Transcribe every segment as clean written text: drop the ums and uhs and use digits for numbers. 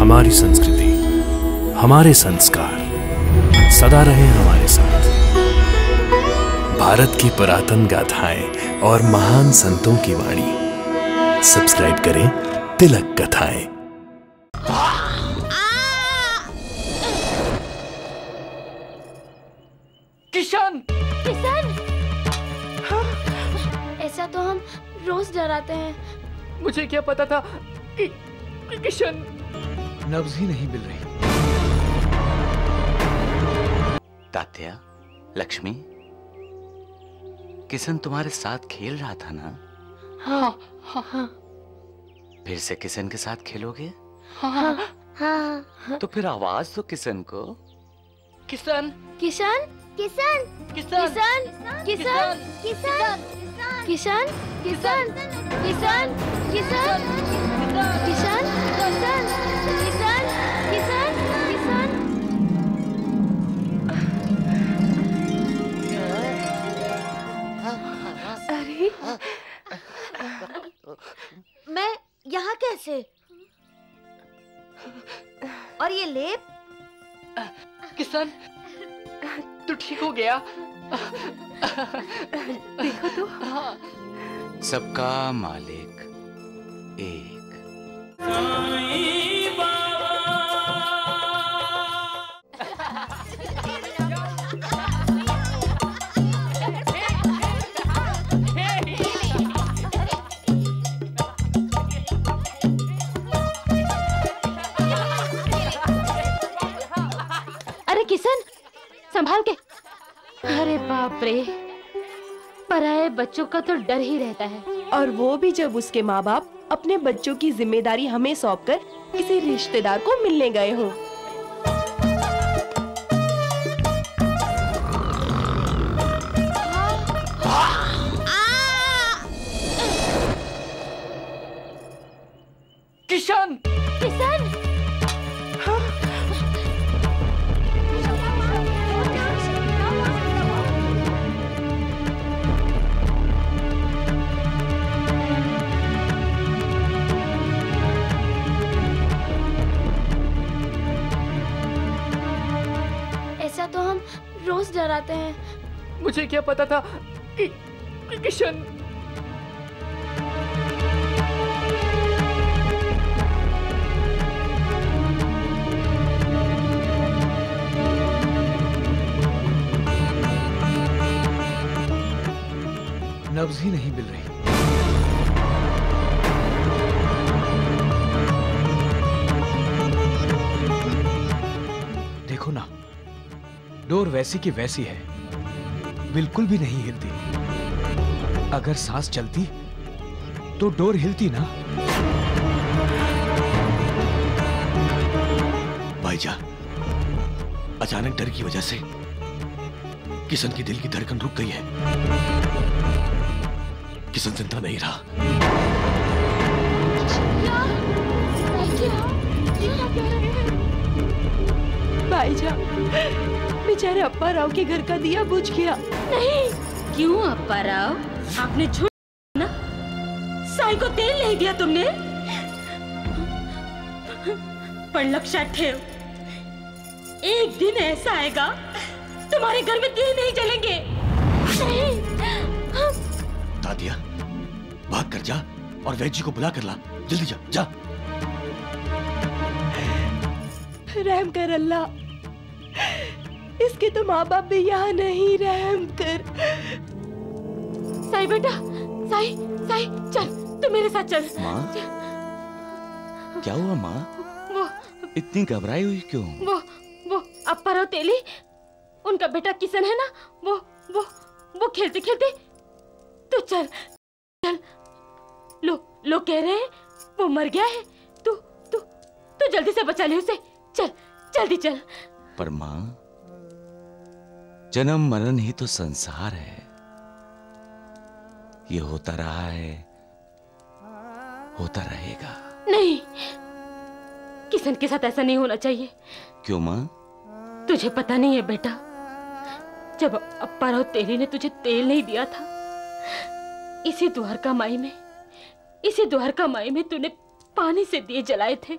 हमारी संस्कृति, हमारे संस्कार सदा रहे हमारे साथ। भारत की पुरातन गाथाएं और महान संतों की वाणी। सब्सक्राइब करें तिलक कथाएं। किशन! किशन! ऐसा तो हम रोज डराते हैं। मुझे क्या पता था कि किशन। नब्ज ही नहीं मिल रही। तात्या, लक्ष्मी, किशन तुम्हारे साथ खेल रहा था ना? हाँ हाँ हाँ। फिर से किशन के साथ खेलोगे? हाँ हाँ। तो फिर आवाज दो किशन को। किशन! किशन! किशन! किशन! किशन! किशन! किशन! किशन! किशन! किशन! किशन! किशन! किशन! किशन! किशन! अरे मैं यहाँ कैसे? और ये लेप? किशन, तू ठीक हो गया? देखो तो। सबका मालिक एक। अरे किशन, संभाल के। अरे बाप रे, पराये बच्चों का तो डर ही रहता है। और वो भी जब उसके माँ बाप अपने बच्चों की जिम्मेदारी हमें सौंपकर किसी रिश्तेदार को मिलने गए हों। किशन! किशन! ऐसा तो हम रोज डराते हैं। मुझे क्या पता था कि किशन। नब्ज ही नहीं मिल रही। देखो ना, डोर वैसी की वैसी है, बिल्कुल भी नहीं हिलती। अगर सांस चलती तो डोर हिलती ना। भाईजा, अचानक डर की वजह से किशन की दिल की धड़कन रुक गई है। किशन जिंदा नहीं रहा। भाईजान, बेचारे अप्पा राव के घर का दिया बुझ गया। नहीं। क्यों अप्पा राव, आपने झूठ ना? साई को तेल नहीं दिया तुमने? पर लक्षात ठेव, एक दिन ऐसा आएगा तुम्हारे घर में दिए नहीं जलेंगे। तात्या, भाग कर जा और वैद्य जी को बुला कर ला। जल्दी जा, जा। रहम कर अल्लाह, इसके तो माँ बाप भी यहाँ नहीं। रहम कर। साई बेटा, साई साई चल, तू मेरे साथ चल। माँ, क्या हुआ माँ? वो इतनी घबराई हुई क्यों? वो अप्पा राव तेली, उनका बेटा किशन है ना, वो खेलते खेलते। तू चल चल, लोग कह रहे हैं वो मर गया है। तू जल्दी से बचा ले उसे। चल, जल्दी चल। पर माँ, जन्म मरण ही तो संसार है। ये होता रहा है, होता रहेगा। नहीं, किशन के साथ ऐसा नहीं होना चाहिए। क्यों माँ? तुझे पता नहीं है बेटा, जब अप्पा राव तेली ने तुझे तेल नहीं दिया था, इसी द्वारका माई में तूने पानी से दिए जलाए थे।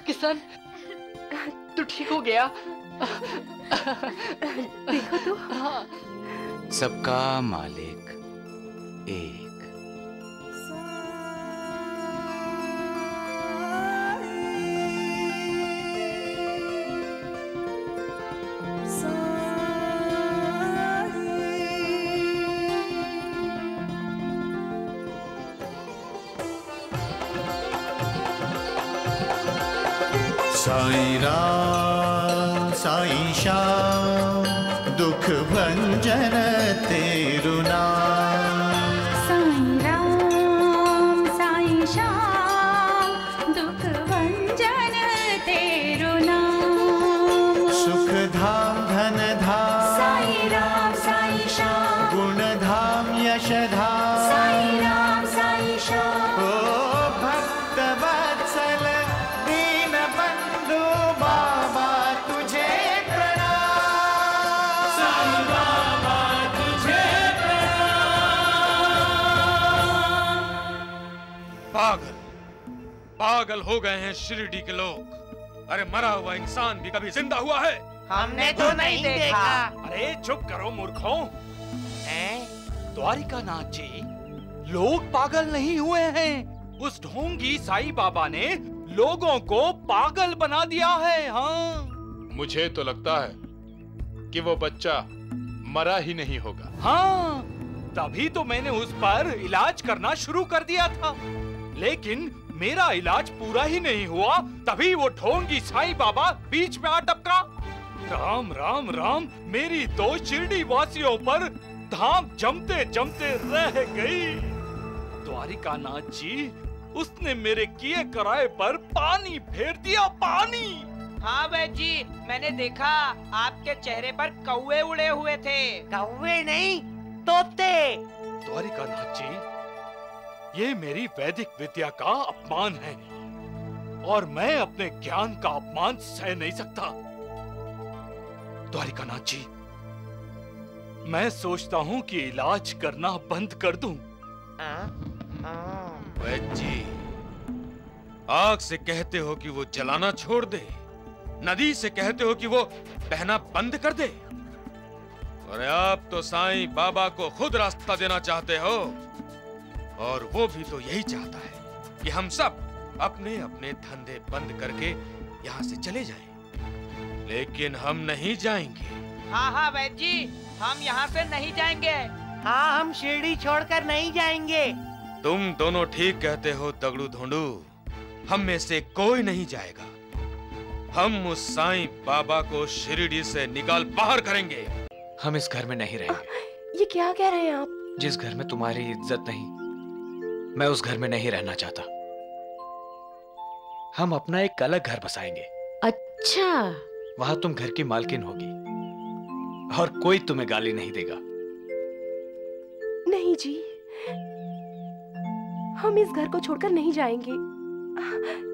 किशन, तू ठीक हो गया? देखो तो। हाँ। सबका मालिक एक। साईं राम साईं श्याम दुख भंजन तेरु नाम। साईं राम साईं श्याम दुख भंजन तेरु नाम। सुख धाम धन धाम साईं राम साईं श्याम। गुण धाम यश धाम साईं राम साईं श्याम। ओ भक्त वत्सल दीन बंधु बाबा तुझे प्रणाम। साईं बाबा तुझे पागल पागल हो गए हैं शिरडी के लोग। अरे मरा हुआ इंसान भी कभी जिंदा हुआ है? हमने तो नहीं देखा। अरे चुप करो मूर्खों। द्वारिकानाथ जी, लोग पागल नहीं हुए हैं। उस ढोंगी साईं बाबा ने लोगों को पागल बना दिया है। हाँ, मुझे तो लगता है कि वो बच्चा मरा ही नहीं होगा। हाँ, तभी तो मैंने उस पर इलाज करना शुरू कर दिया था, लेकिन मेरा इलाज पूरा ही नहीं हुआ, तभी वो ढोंगी साईं बाबा बीच में आ टपका। राम राम राम, मेरी तो शिरडी वासियों पर धाम जमते जमते रह गई। द्वारिकानाथ जी, उसने मेरे किए कराए पर पानी फेर दिया, पानी। हाँ वैद्य जी, मैंने देखा आपके चेहरे पर कौवे उड़े हुए थे। कौवे नहीं, तोते। द्वारिकानाथ जी, ये मेरी वैदिक विद्या का अपमान है और मैं अपने ज्ञान का अपमान सह नहीं सकता। द्वारिकानाथ जी, मैं सोचता हूँ कि इलाज करना बंद कर दूं। वैद्य जी, आग से कहते हो कि वो जलाना छोड़ दे, नदी से कहते हो कि वो बहना बंद कर दे, और आप तो साईं बाबा को खुद रास्ता देना चाहते हो, और वो भी तो यही चाहता है कि हम सब अपने अपने धंधे बंद करके यहाँ से चले जाएं। लेकिन हम नहीं जाएंगे। हाँ हाँ वैद्य जी, हम यहाँ से नहीं जाएंगे। हाँ, हम शिरडी छोड़कर नहीं जाएंगे। तुम दोनों ठीक कहते हो दगड़ू धोंडू, हम में से कोई नहीं जाएगा। हम उस साईं बाबा को शिरडी से निकाल बाहर करेंगे। हम इस घर में नहीं रहेंगे। ये क्या कह रहे हैं आप? जिस घर में तुम्हारी इज्जत नहीं, मैं उस घर में नहीं रहना चाहता। हम अपना एक अलग घर बसाएंगे। अच्छा, वहां तुम घर की मालकिन होगी और कोई तुम्हें गाली नहीं देगा। नहीं जी, हम इस घर को छोड़कर नहीं जाएंगे।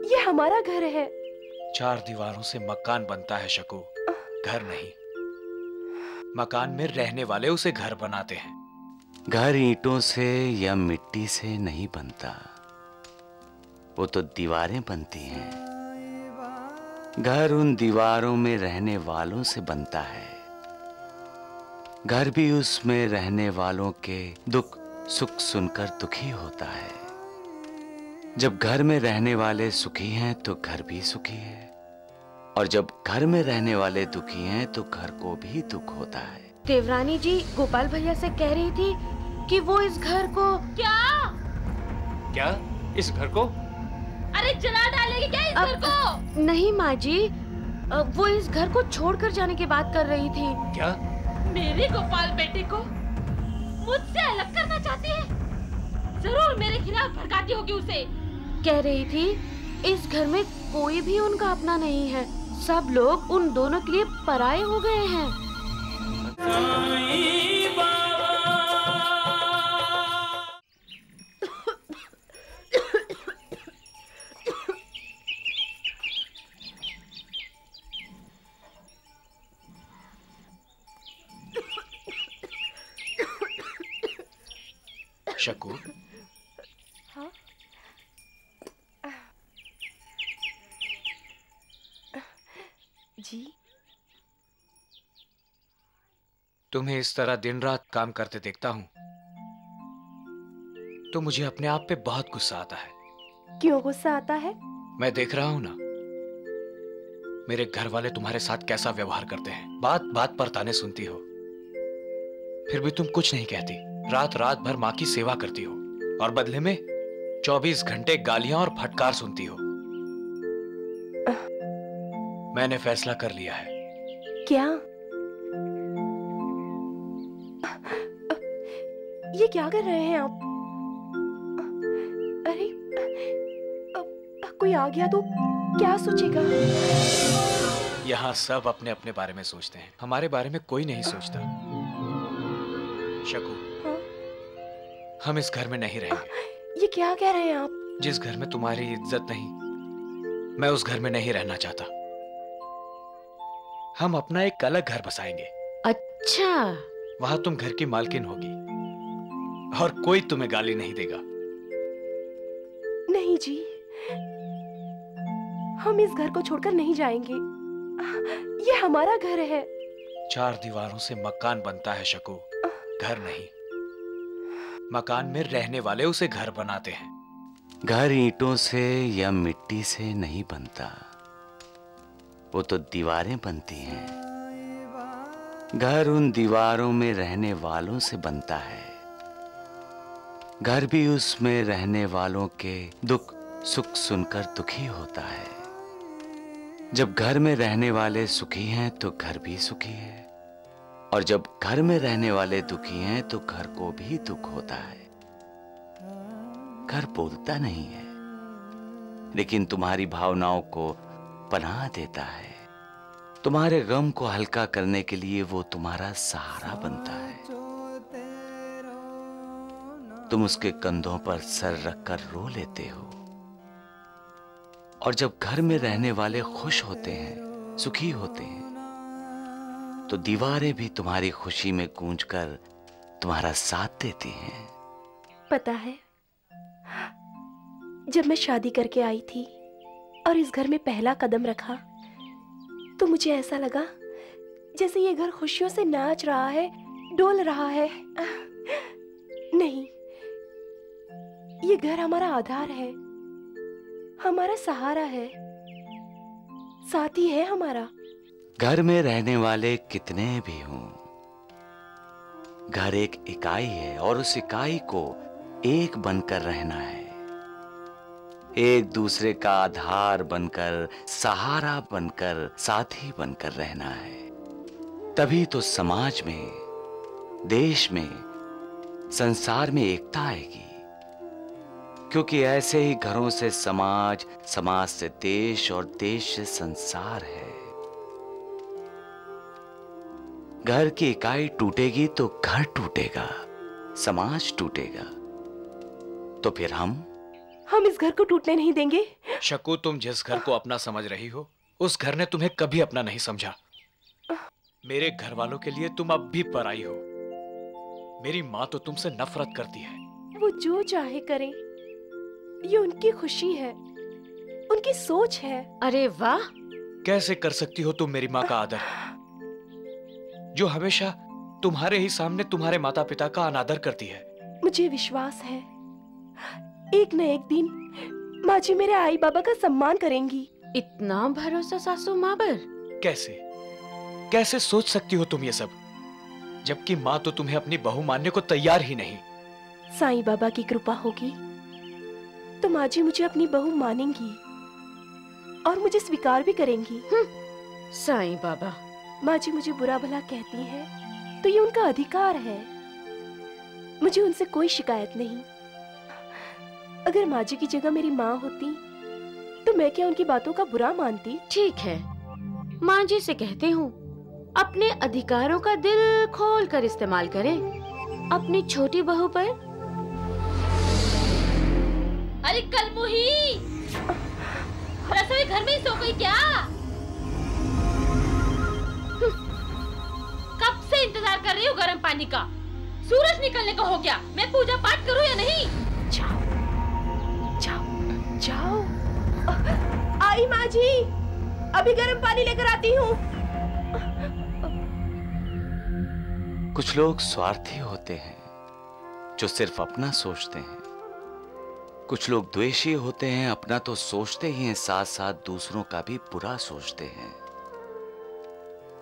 ये हमारा घर है। 4 दीवारों से मकान बनता है शकू, घर नहीं। मकान में रहने वाले उसे घर बनाते हैं। घर ईंटों से या मिट्टी से नहीं बनता, वो तो दीवारें बनती हैं। घर उन दीवारों में रहने वालों से बनता है। घर भी उसमें रहने वालों के दुख सुख सुनकर दुखी होता है। जब घर में रहने वाले सुखी हैं तो घर भी सुखी है, और जब घर में रहने वाले दुखी हैं तो घर को भी दुख होता है। देवरानी जी गोपाल भैया से कह रही थी कि वो इस घर को क्या इस घर को? अरे जला डालेगी क्या इस घर को? नहीं माँ जी, वो इस घर को छोड़कर जाने की बात कर रही थी। क्या? मेरे गोपाल बेटे को मुझसे अलग करना चाहती है? जरूर मेरे खिलाफ भड़काती होगी उसे। कह रही थी इस घर में कोई भी उनका अपना नहीं है, सब लोग उन दोनों के लिए पराये हो गए हैं। शकू, जी। तुम्हें इस तरह दिन रात काम करते देखता हूं तो मुझे अपने आप पे बहुत गुस्सा आता है। क्यों गुस्सा आता है? मैं देख रहा हूं ना, मेरे घर वाले तुम्हारे साथ कैसा व्यवहार करते हैं। बात बात पर ताने सुनती हो, फिर भी तुम कुछ नहीं कहती। रात रात भर माँ की सेवा करती हो और बदले में 24 घंटे गालियां और फटकार सुनती हो। मैंने फैसला कर लिया है। क्या? ये क्या कर रहे हैं आप? अरे कोई आ गया तो क्या सोचेगा? यहाँ सब अपने अपने बारे में सोचते हैं, हमारे बारे में कोई नहीं सोचता। शकू, हम इस घर में नहीं रहेंगे। ये क्या कह रहे हैं आप? जिस घर में तुम्हारी इज्जत नहीं, मैं उस घर में नहीं रहना चाहता। हम अपना एक अलग घर बसाएंगे। अच्छा। वहां तुम घर की मालकिन होगी और कोई तुम्हें गाली नहीं देगा। नहीं जी, हम इस घर को छोड़कर नहीं जाएंगे। ये हमारा घर है। 4 दीवारों से मकान बनता है शकू, घर नहीं। मकान में रहने वाले उसे घर बनाते हैं। घर ईंटों से या मिट्टी से नहीं बनता, वो तो दीवारें बनती हैं। घर उन दीवारों में रहने वालों से बनता है। घर भी उसमें रहने वालों के दुख सुख सुनकर दुखी होता है। जब घर में रहने वाले सुखी हैं तो घर भी सुखी है, और जब घर में रहने वाले दुखी हैं तो घर को भी दुख होता है। घर बोलता नहीं है, लेकिन तुम्हारी भावनाओं को पनाह देता है। तुम्हारे गम को हल्का करने के लिए वो तुम्हारा सहारा बनता है। तुम उसके कंधों पर सर रखकर रो लेते हो। और जब घर में रहने वाले खुश होते हैं, सुखी होते हैं, तो दीवारें भी तुम्हारी खुशी में गूंजकर तुम्हारा साथ देती हैं। पता है, जब मैं शादी करके आई थी और इस घर में पहला कदम रखा तो मुझे ऐसा लगा जैसे ये घर खुशियों से नाच रहा है, डोल रहा है। नहीं, ये घर हमारा आधार है, हमारा सहारा है, साथी है हमारा। घर में रहने वाले कितने भी हों, घर एक इकाई है और उस इकाई को एक बनकर रहना है। एक दूसरे का आधार बनकर, सहारा बनकर, साथी बनकर रहना है। तभी तो समाज में, देश में, संसार में एकता आएगी। क्योंकि ऐसे ही घरों से समाज, समाज से देश और देश से संसार है। घर की इकाई टूटेगी तो घर टूटेगा, समाज टूटेगा, तो फिर हम इस घर को टूटने नहीं देंगे। शकू, तुम जिस घर को अपना समझ रही हो, उस घर ने तुम्हें कभी अपना नहीं समझा। मेरे घर वालों के लिए तुम अब भी पराई हो। मेरी माँ तो तुमसे नफरत करती है। वो जो चाहे करें, ये उनकी खुशी है, उनकी सोच है। अरे वाह! कैसे कर सकती हो तुम मेरी माँ का आदर, जो हमेशा तुम्हारे ही सामने तुम्हारे माता पिता का अनादर करती है। मुझे विश्वास है एक न एक दिन माँ जी मेरे आई बाबा का सम्मान करेंगी। इतना भरोसा सासू माँ पर? कैसे कैसे सोच सकती हो तुम ये सब, जबकि माँ तो तुम्हें अपनी बहू मानने को तैयार ही नहीं। साईं बाबा की कृपा होगी तो माँ जी मुझे अपनी बहू मानेंगी और मुझे स्वीकार भी करेंगी। साईं बाबा। माँ जी मुझे बुरा भला कहती हैं तो ये उनका अधिकार है, मुझे उनसे कोई शिकायत नहीं। अगर माँ जी की जगह मेरी माँ होती तो मैं क्या उनकी बातों का बुरा मानती? ठीक है, माँ जी से कहती हूँ अपने अधिकारों का दिल खोल कर इस्तेमाल करें अपनी छोटी बहू पर। अरे कलमुही, रसोई घर में ही सो गई क्या? कब से इंतजार कर रही हूँ गर्म पानी का। सूरज निकलने का हो गया, मैं पूजा पाठ करूँ या नहीं? जाओ जाओ जाओ। आई माँ जी, अभी गर्म पानी लेकर आती हूँ। कुछ लोग स्वार्थी होते हैं जो सिर्फ अपना सोचते हैं। कुछ लोग द्वेषी होते हैं, अपना तो सोचते ही हैं, साथ साथ दूसरों का भी बुरा सोचते हैं।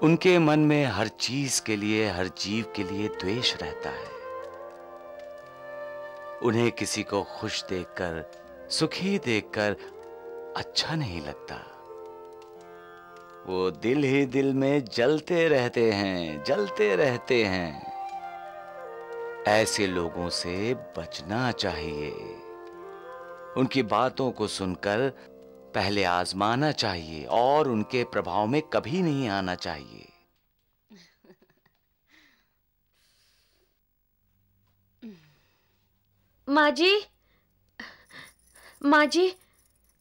उनके मन में हर चीज के लिए, हर जीव के लिए द्वेष रहता है। उन्हें किसी को खुश देखकर, सुखी देखकर अच्छा नहीं लगता। वो दिल ही दिल में जलते रहते हैं, जलते रहते हैं। ऐसे लोगों से बचना चाहिए। उनकी बातों को सुनकर पहले आजमाना चाहिए और उनके प्रभाव में कभी नहीं आना चाहिए। माँ जी, माँ जी।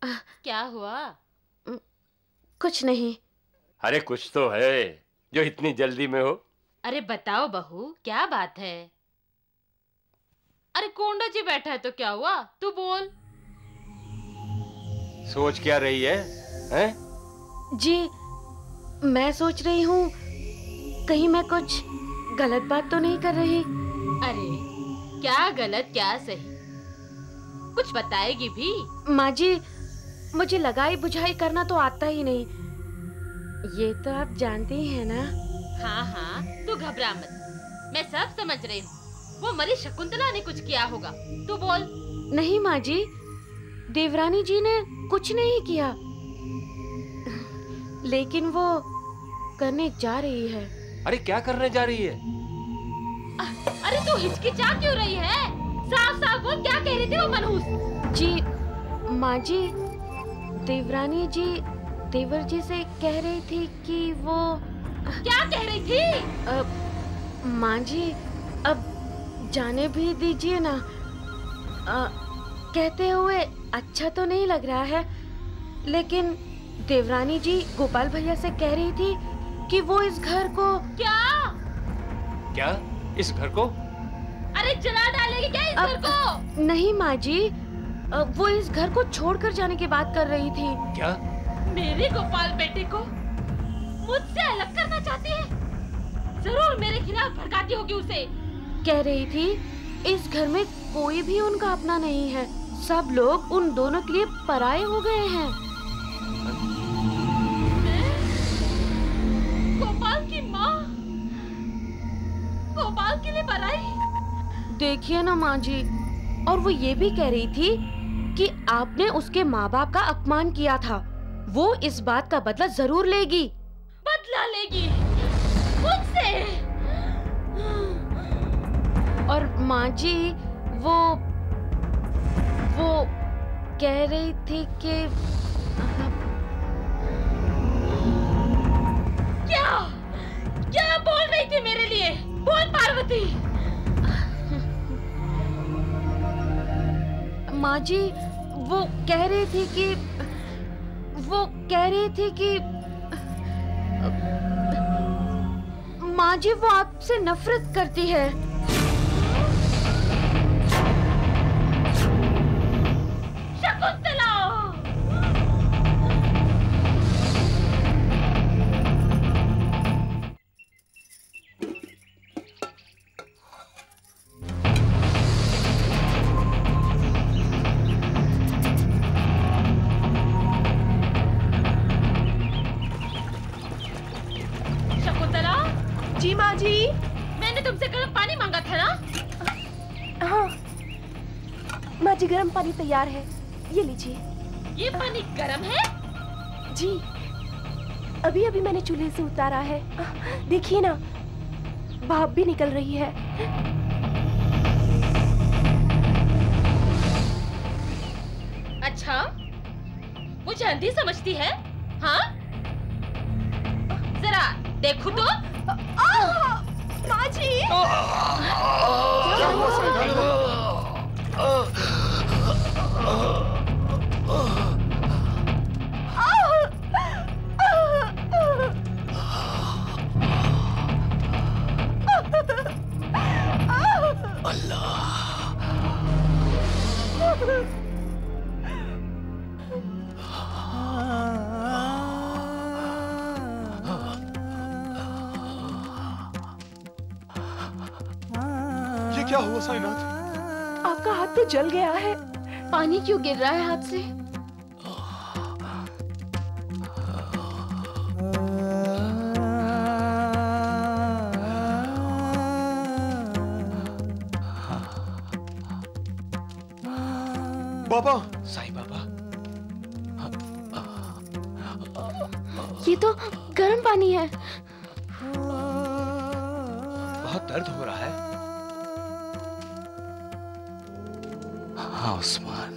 क्या हुआ? कुछ नहीं। अरे कुछ तो है जो इतनी जल्दी में हो। अरे बताओ बहू, क्या बात है? अरे कोंडा जी बैठा है तो क्या हुआ? तू बोल। सोच क्या रही है, हैं? जी, मैं सोच रही हूँ कहीं मैं कुछ गलत बात तो नहीं कर रही। अरे क्या गलत क्या सही, कुछ बताएगी भी? माँ जी, मुझे लगाई बुझाई करना तो आता ही नहीं, ये तो आप जानती ही हैं ना। हाँ हाँ, तू घबरा मत, मैं सब समझ रही हूँ। वो मरी शकुंतला ने कुछ किया होगा, तू बोल। नहीं माँ जी, देवरानी जी ने कुछ नहीं किया, लेकिन वो करने जा रही है। अरे क्या करने जा रही है? अरे तू हिचकिचा क्यों रही है? साफ साफ बोल, क्या कह रही थी वो मनहूस? जी माँ जी, देवरानी जी देवर जी से कह रही थी कि वो। क्या कह रही थी? माँ जी अब जाने भी दीजिए ना। कहते हुए अच्छा तो नहीं लग रहा है, लेकिन देवरानी जी गोपाल भैया से कह रही थी कि वो इस घर को। क्या इस घर को? अरे जला डालेगी क्या इस घर को? नहीं माँ जी, वो इस घर को छोड़कर जाने की बात कर रही थी। क्या? मेरे गोपाल बेटे को मुझसे अलग करना चाहती है? जरूर मेरे खिलाफ भड़काती होगी उसे। कह रही थी इस घर में कोई भी उनका अपना नहीं है, सब लोग उन दोनों के लिए पराये हो गए हैं। गोपाल की माँ गोपाल के लिए पराई? देखिए ना माँ जी, और वो ये भी कह रही थी कि आपने उसके माँ बाप का अपमान किया था, वो इस बात का बदला जरूर लेगी। बदला लेगी मुझसे? और माँ जी वो कह रही थी कि क्या बोल रही थी मेरे लिए? बोल पार्वती। माँ जी वो कह रही थी कि माँ जी वो आपसे नफरत करती है। शकुंतला! जी माँ जी, मैंने तुमसे गर्म पानी मांगा था ना? हाँ माँ जी, गर्म पानी तैयार है, ये लीजिए। ये पानी गर्म है? जी, अभी अभी मैंने चूल्हे से उतारा है, देखिए ना, भाप भी निकल रही है। अच्छा, मुझे अंधी समझती है? हाँ, जरा देखो तो। माँ जी! क्या हुआ साईनाथ? आपका हाथ तो जल गया है। पानी क्यों गिर रहा है हाथ से? बाबा। साईं बाबा। ये तो गर्म पानी है। बहुत दर्द हो रहा है। हाँ उस्मान,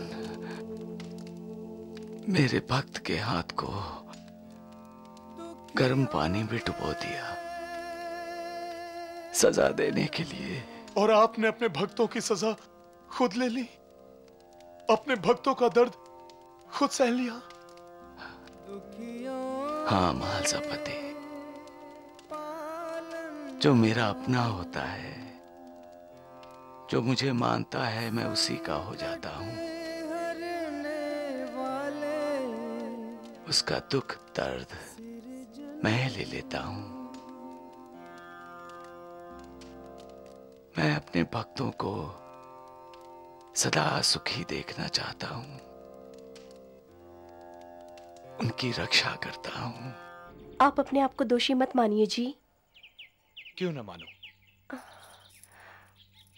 मेरे भक्त के हाथ को गर्म पानी में डुबो दिया सजा देने के लिए। और आपने अपने भक्तों की सजा खुद ले ली, अपने भक्तों का दर्द खुद सह लिया। हाँ महालसापति, जो मेरा अपना होता है, जो मुझे मानता है, मैं उसी का हो जाता हूं। उसका दुख दर्द मैं ले लेता हूं। मैं अपने भक्तों को सदा सुखी देखना चाहता हूं, उनकी रक्षा करता हूं। आप अपने आप को दोषी मत मानिए जी। क्यों न मानूं?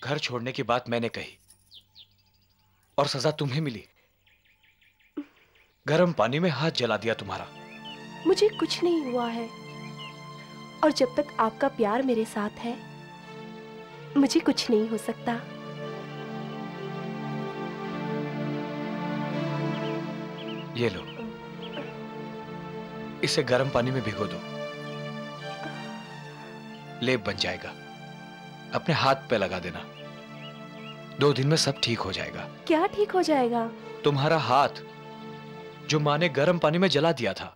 घर छोड़ने की बात मैंने कही और सजा तुम्हें मिली। गर्म पानी में हाथ जला दिया तुम्हारा। मुझे कुछ नहीं हुआ है, और जब तक आपका प्यार मेरे साथ है, मुझे कुछ नहीं हो सकता। ये लो, इसे गर्म पानी में भिगो दो, लेप बन जाएगा। अपने हाथ पे लगा देना, 2 दिन में सब ठीक हो जाएगा। क्या ठीक हो जाएगा? तुम्हारा हाथ जो माँ ने गर्म पानी में जला दिया था।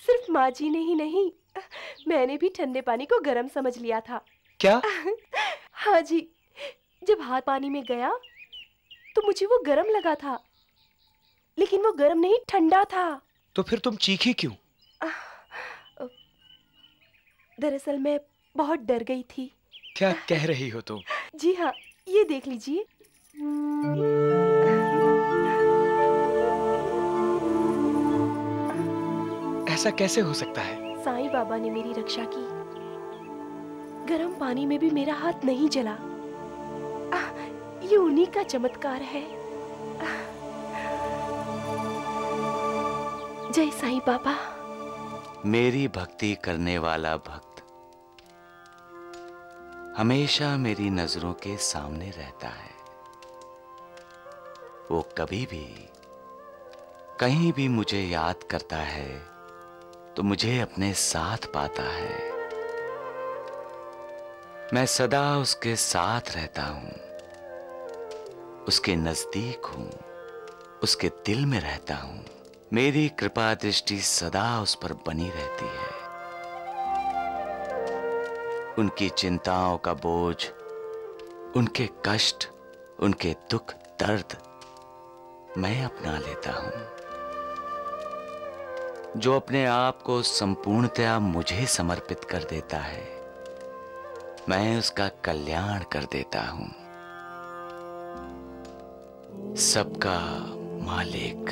सिर्फ माँ जी ने ही नहीं, मैंने भी ठंडे पानी को गर्म समझ लिया था। क्या? हाँ जी, जब हाथ पानी में गया तो मुझे वो गर्म लगा था, लेकिन वो गर्म नहीं, ठंडा था। तो फिर तुम चीखी क्यों? दरअसल मैं बहुत डर गई थी। क्या कह रही हो तुम? जी हाँ, ये देख लीजिए। ऐसा कैसे हो सकता है? साईं बाबा ने मेरी रक्षा की। गर्म पानी में भी मेरा हाथ नहीं जला। ये उन्हीं का चमत्कार है। जय साईं बाबा। मेरी भक्ति करने वाला भक्त हमेशा मेरी नजरों के सामने रहता है। वो कभी भी कहीं भी मुझे याद करता है तो मुझे अपने साथ पाता है। मैं सदा उसके साथ रहता हूं, उसके नजदीक हूं, उसके दिल में रहता हूं। मेरी कृपा दृष्टि सदा उस पर बनी रहती है। उनकी चिंताओं का बोझ, उनके कष्ट, उनके दुख दर्द मैं अपना लेता हूं। जो अपने आप को संपूर्णतया मुझे समर्पित कर देता है, मैं उसका कल्याण कर देता हूं। सबका मालिक